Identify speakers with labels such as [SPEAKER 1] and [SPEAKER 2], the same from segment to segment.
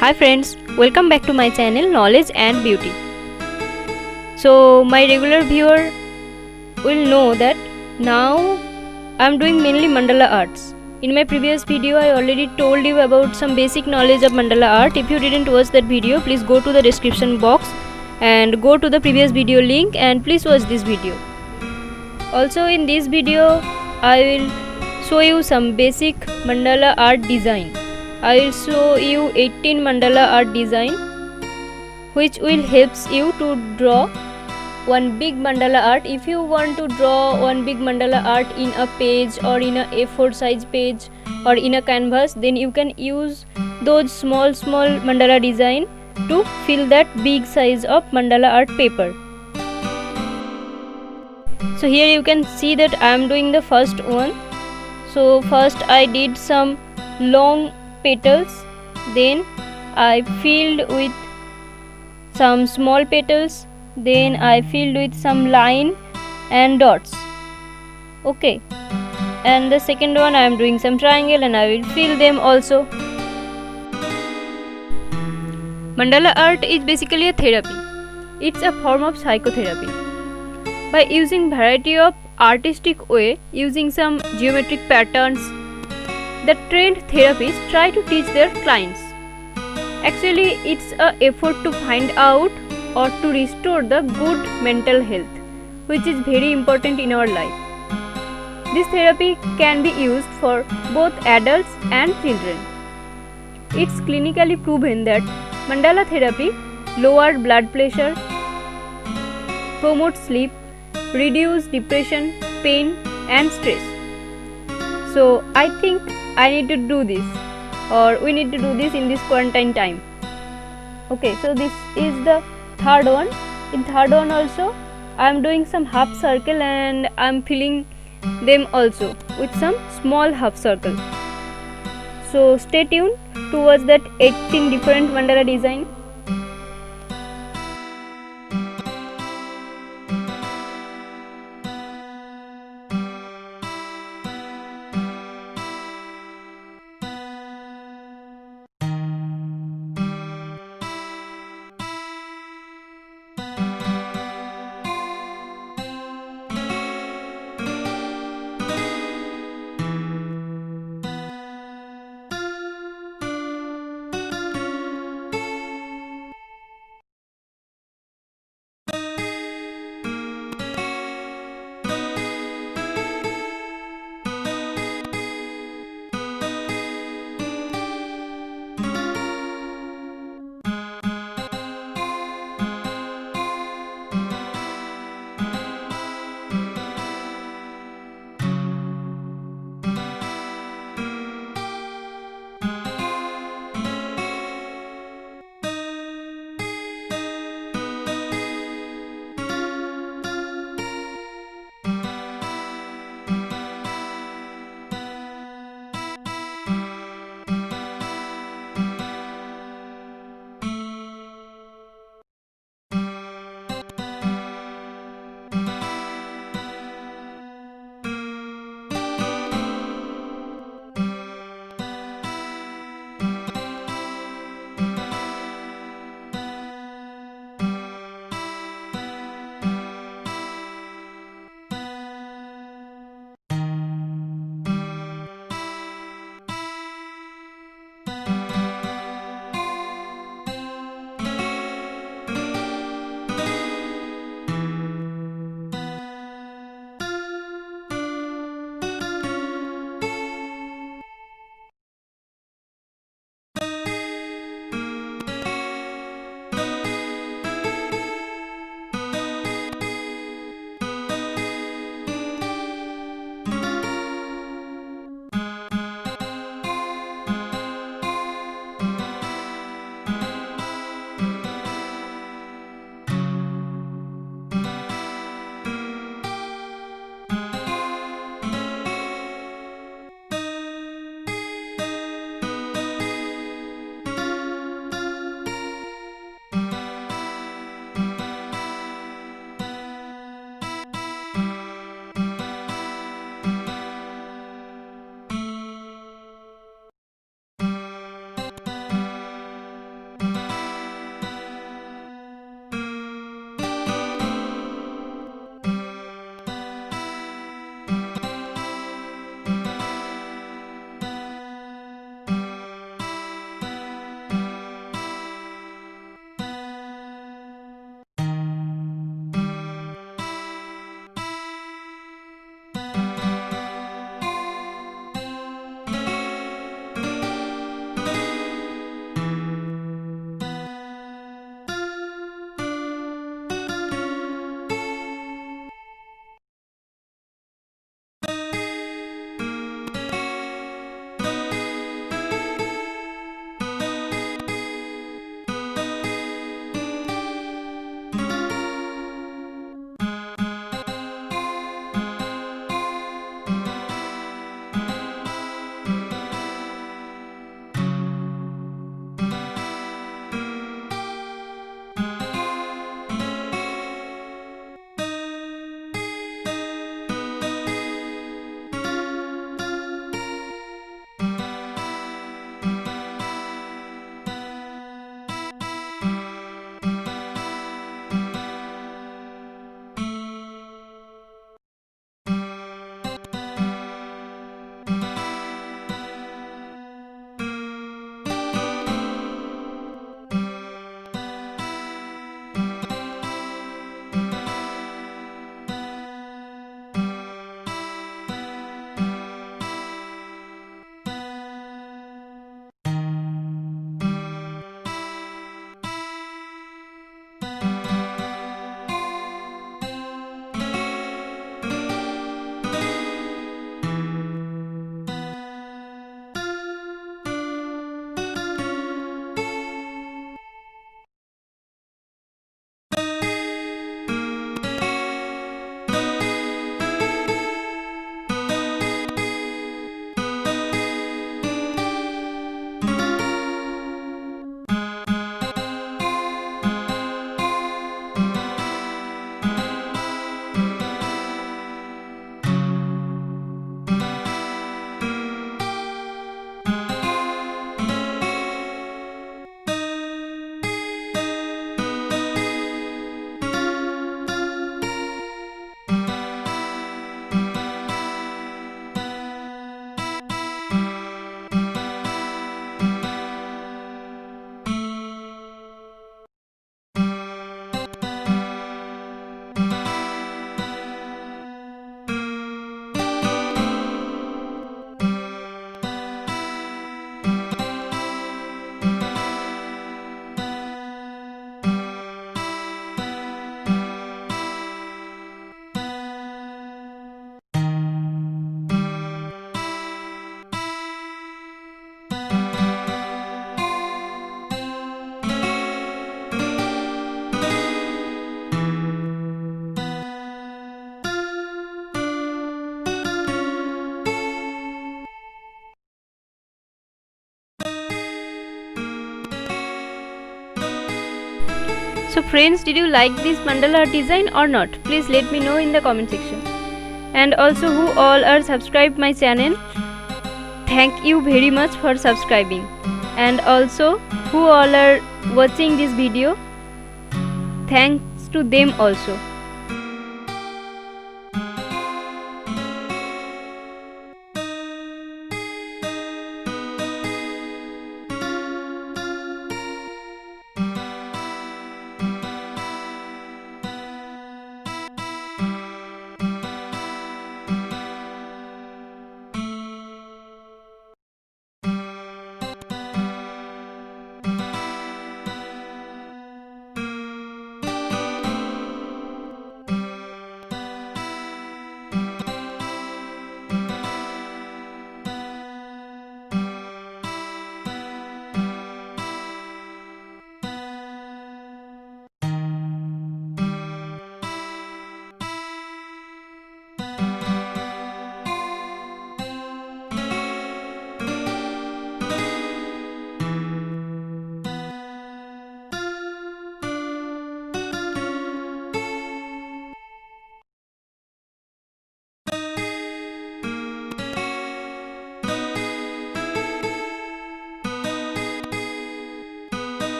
[SPEAKER 1] Hi friends, welcome back to my channel Knowledge and Beauty. So my regular viewer will know that now I am doing mainly mandala arts. In my previous video I already told you about some basic knowledge of mandala art. If you didn't watch that video, please go to the description box and go to the previous video link and please watch this video. Also in this video I will show you some basic mandala art design. I will show you 18 mandala art design which will helps you to draw one big mandala art. If you want to draw one big mandala art in a page or in a A4 size page or in a canvas, then you can use those small mandala design to fill that big size of mandala art paper. So here you can see that I am doing the first one. So first I did some long petals, then I filled with some small petals, then I filled with some line and dots. Okay, and the second one I am doing some triangle and I will fill them also. Mandala art is basically a therapy. It's a form of psychotherapy. By using variety of artistic way, using some geometric patterns, the trained therapists try to teach their clients. Actually, it's an effort to find out or to restore the good mental health, which is very important in our life. This therapy can be used for both adults and children. It's clinically proven that mandala therapy lowers blood pressure, promotes sleep, reduces depression, pain and stress. So I think I need to do this, or we need to do this in this quarantine time. Okay, so this is the third one. In third one also I am doing some half circle and I am filling them also with some small half circle. So stay tuned towards that 18 different mandala design. So friends, did you like this mandala art design or not? Please let me know in the comment section. And also who all are subscribed my channel, thank you very much for subscribing. And also who all are watching this video, thanks to them also.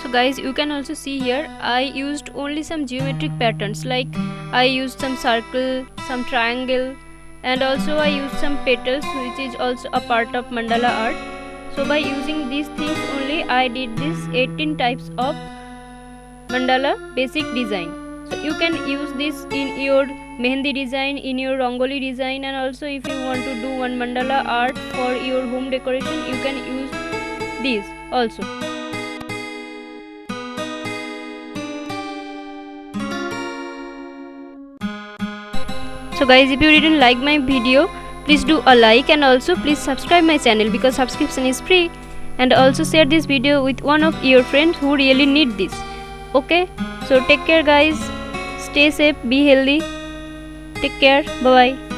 [SPEAKER 1] So guys, you can also see here I used only some geometric patterns, like I used some circle, some triangle, and also I used some petals, which is also a part of mandala art. So by using these things only I did this 18 types of mandala basic design. So you can use this in your mehendi design, in your rangoli design, and also if you want to do one mandala art for your home decoration, you can use these also. So guys, if you didn't like my video, please do a like, and also please subscribe my channel because subscription is free, and also share this video with one of your friends who really need this. Okay, so take care guys, stay safe, be healthy, take care, bye bye.